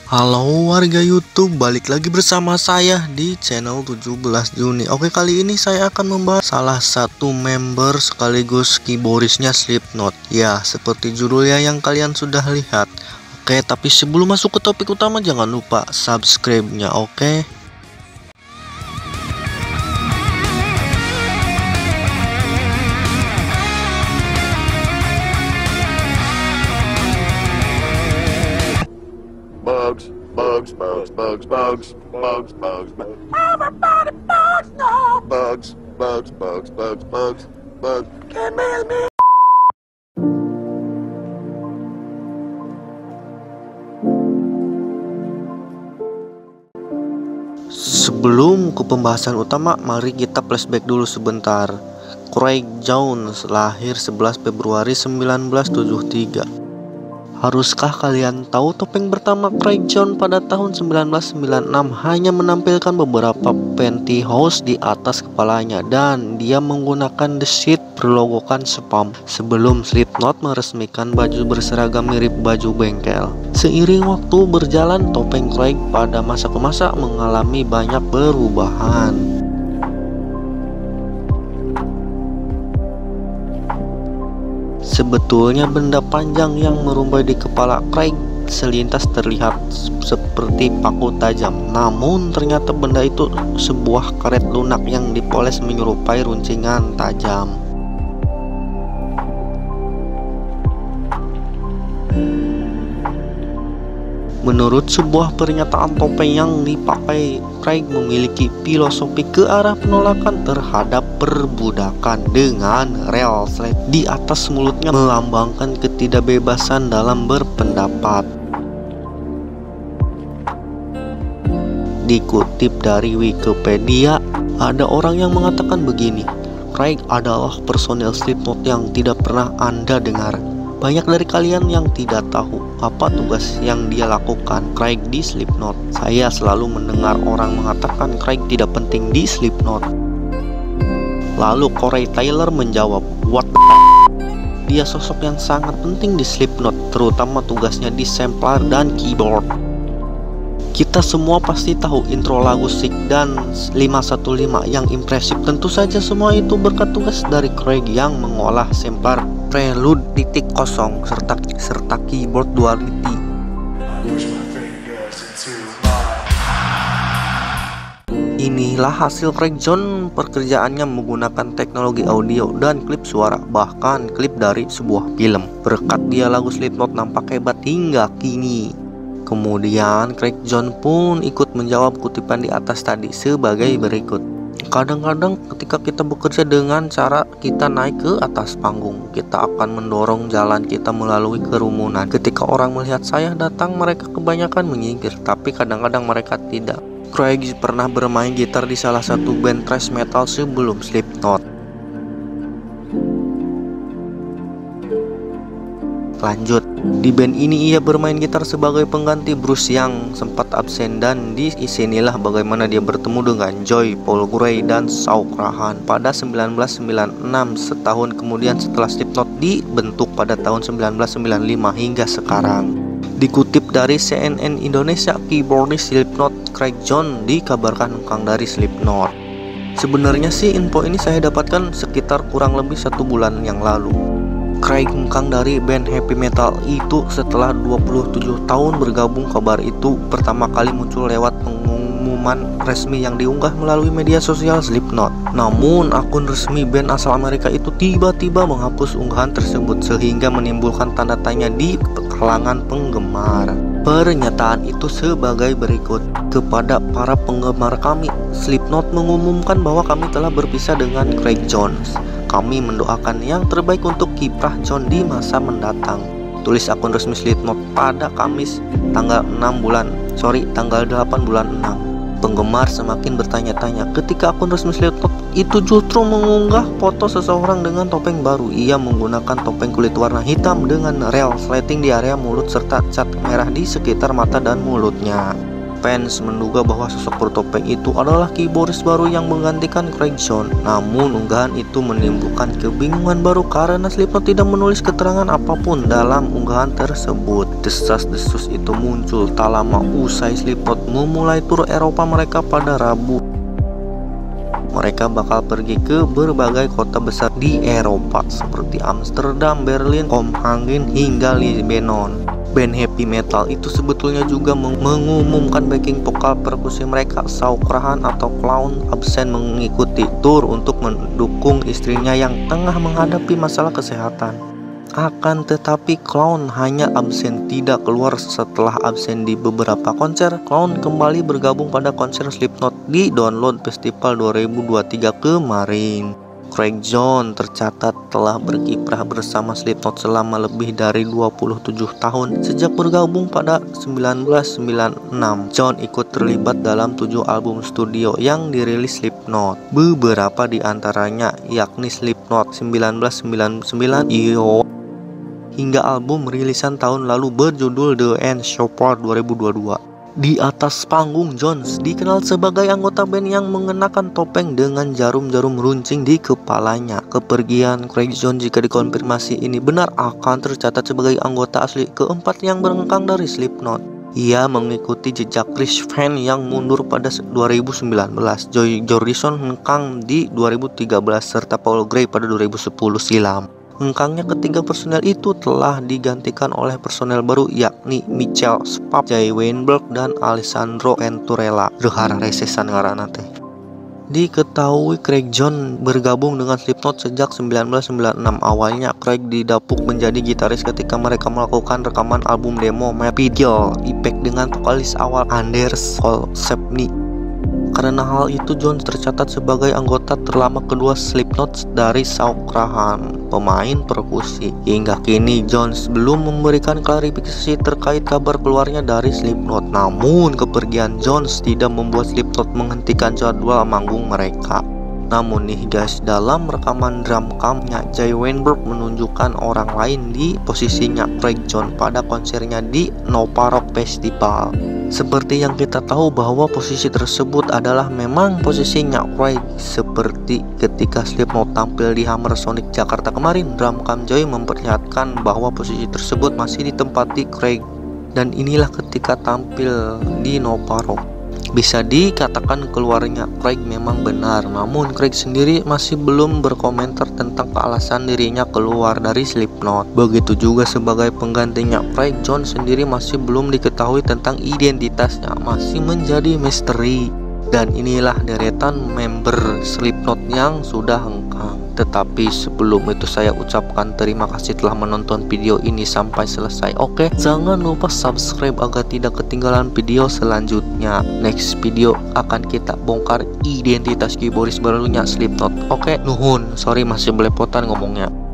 Halo warga YouTube, balik lagi bersama saya di channel 17 Juni. Oke, kali ini saya akan membahas salah satu member sekaligus keyboardisnya Slipknot. Ya, seperti judulnya yang kalian sudah lihat. Oke, tapi sebelum masuk ke topik utama jangan lupa subscribe-nya, oke? Bugs, bugs, bugs, bugs, bugs, bugs, bugs, bugs. Everybody bugs, no. Bugs, bugs, bugs, bugs, bugs, bugs. Can't miss me. Sebelum ke pembahasan utama, mari kita flashback dulu sebentar. Craig Jones lahir 11 Februari 1973. Haruskah kalian tahu topeng pertama Craig Jones pada tahun 1996 hanya menampilkan beberapa pantyhose di atas kepalanya dan dia menggunakan the sheet berlogokan Spam sebelum Slipknot meresmikan baju berseragam mirip baju bengkel. Seiring waktu berjalan, topeng Craig pada masa ke masa mengalami banyak perubahan. Sebetulnya benda panjang yang merumbai di kepala Craig selintas terlihat seperti paku tajam. Namun ternyata benda itu sebuah karet lunak yang dipoles menyerupai runcingan tajam. Menurut sebuah pernyataan, topeng yang dipakai Craig memiliki filosofi ke arah penolakan terhadap perbudakan dengan rel slide di atas mulutnya melambangkan ketidakbebasan dalam berpendapat. Dikutip dari Wikipedia, ada orang yang mengatakan begini: Craig adalah personel Slipknot yang tidak pernah Anda dengar. Banyak dari kalian yang tidak tahu apa tugas yang dia lakukan Craig di Slipknot. Saya selalu mendengar orang mengatakan Craig tidak penting di Slipknot. Lalu Corey Taylor menjawab, "What the fuck? Dia sosok yang sangat penting di Slipknot, terutama tugasnya di sampler dan keyboard." Kita semua pasti tahu intro lagu Sick dan 515 yang impresif. Tentu saja semua itu berkat tugas dari Craig yang mengolah sampler Prelude .0 serta keyboard Duality. Inilah hasil Craig Jones pekerjaannya menggunakan teknologi audio dan klip suara, bahkan klip dari sebuah film. Berkat dia lagu Slipknot nampak hebat hingga kini. Kemudian Craig Jones pun ikut menjawab kutipan di atas tadi sebagai berikut: kadang-kadang ketika kita bekerja dengan cara kita naik ke atas panggung, kita akan mendorong jalan kita melalui kerumunan. Ketika orang melihat saya datang, mereka kebanyakan menyingkir, tapi kadang-kadang mereka tidak. Craig pernah bermain gitar di salah satu band thrash metal sebelum Slipknot. Lanjut, di band ini ia bermain gitar sebagai pengganti Bruce yang sempat absen, dan di sinilah bagaimana dia bertemu dengan Joey, Paul Gray, dan Shawn Crahan pada 1996, setahun kemudian setelah Slipknot dibentuk pada tahun 1995 hingga sekarang. Dikutip dari CNN Indonesia, keyboardis Slipknot Craig Jones dikabarkan hengkang dari Slipknot. Sebenarnya sih info ini saya dapatkan sekitar kurang lebih 1 bulan yang lalu. Craig hengkang dari band heavy metal itu setelah 27 tahun bergabung. Kabar itu pertama kali muncul lewat pengumuman resmi yang diunggah melalui media sosial Slipknot. Namun akun resmi band asal Amerika itu tiba-tiba menghapus unggahan tersebut sehingga menimbulkan tanda tanya di kalangan penggemar. Pernyataan itu sebagai berikut: kepada para penggemar kami, Slipknot mengumumkan bahwa kami telah berpisah dengan Craig Jones. Kami mendoakan yang terbaik untuk kiprah John di masa mendatang. Tulis akun resmi Slipknot pada Kamis tanggal 8 bulan 6. Penggemar semakin bertanya-tanya ketika akun resmi Slipknot itu justru mengunggah foto seseorang dengan topeng baru. Ia menggunakan topeng kulit warna hitam dengan rel sliding di area mulut serta cat merah di sekitar mata dan mulutnya. fans menduga bahwa sosok bertopeng itu adalah keyboardis baru yang menggantikan Craig Jones. Namun unggahan itu menimbulkan kebingungan baru karena Slipknot tidak menulis keterangan apapun dalam unggahan tersebut. Desas-desus itu muncul tak lama usai Slipknot memulai tur Eropa mereka pada Rabu. Mereka bakal pergi ke berbagai kota besar di Eropa seperti Amsterdam, Berlin, Copenhagen, hingga Lebanon. Band heavy metal itu sebetulnya juga mengumumkan backing vokal perkusi mereka, Shawn Crahan atau Clown, absen mengikuti tur untuk mendukung istrinya yang tengah menghadapi masalah kesehatan. Akan tetapi Clown hanya absen, tidak keluar. Setelah absen di beberapa konser, Clown kembali bergabung pada konser Slipknot di Download Festival 2023 kemarin. Craig Jones tercatat telah berkiprah bersama Slipknot selama lebih dari 27 tahun sejak bergabung pada 1996. Jones ikut terlibat dalam 7 album studio yang dirilis Slipknot. Beberapa di antaranya yakni Slipknot 1999, Iowa, hingga album rilisan tahun lalu berjudul The End Shopper 2022. Di atas panggung, Jones dikenal sebagai anggota band yang mengenakan topeng dengan jarum-jarum runcing di kepalanya. Kepergian Craig Jones, jika dikonfirmasi ini benar, akan tercatat sebagai anggota asli keempat yang berengkang dari Slipknot. Ia mengikuti jejak Chris Van yang mundur pada 2019, Joy Jordison hengkang di 2013, serta Paul Gray pada 2010 silam. Hengkangnya ketiga personel itu telah digantikan oleh personel baru yakni Michael Spaff, Jay Weinberg, dan Alessandro Venturella. Rehara resesan ngaranna teh. Diketahui Craig Jones bergabung dengan Slipknot sejak 1996. Awalnya Craig didapuk menjadi gitaris ketika mereka melakukan rekaman album demo Metal Impact dengan vokalis awal Anders Kolsepny. Karena hal itu, Jones tercatat sebagai anggota terlama kedua Slipknot dari Shawn Crahan, pemain perkusi. Hingga kini Jones belum memberikan klarifikasi terkait kabar keluarnya dari Slipknot. Namun kepergian Jones tidak membuat Slipknot menghentikan jadwal manggung mereka. Namun nih guys, dalam rekaman drum camnya, Jay Weinberg menunjukkan orang lain di posisinya Craig Jones pada konsernya di Nova Rock Festival. Seperti yang kita tahu bahwa posisi tersebut adalah memang posisinya Craig. Seperti ketika Slipknot tampil di Hammer Sonic Jakarta kemarin, drum cam Joy memperlihatkan bahwa posisi tersebut masih ditempati Craig. Dan inilah ketika tampil di Nova Rock. Bisa dikatakan keluarnya Craig memang benar, namun Craig sendiri masih belum berkomentar tentang alasan dirinya keluar dari Slipknot. Begitu juga sebagai penggantinya, Craig Jones sendiri masih belum diketahui tentang identitasnya, masih menjadi misteri. Dan inilah deretan member Slipknot yang sudah hengkang. Tetapi sebelum itu saya ucapkan terima kasih telah menonton video ini sampai selesai. Oke, jangan lupa subscribe agar tidak ketinggalan video selanjutnya. Next video akan kita bongkar identitas keyboardis barunya Slipknot. Oke, nuhun, sorry masih belepotan ngomongnya.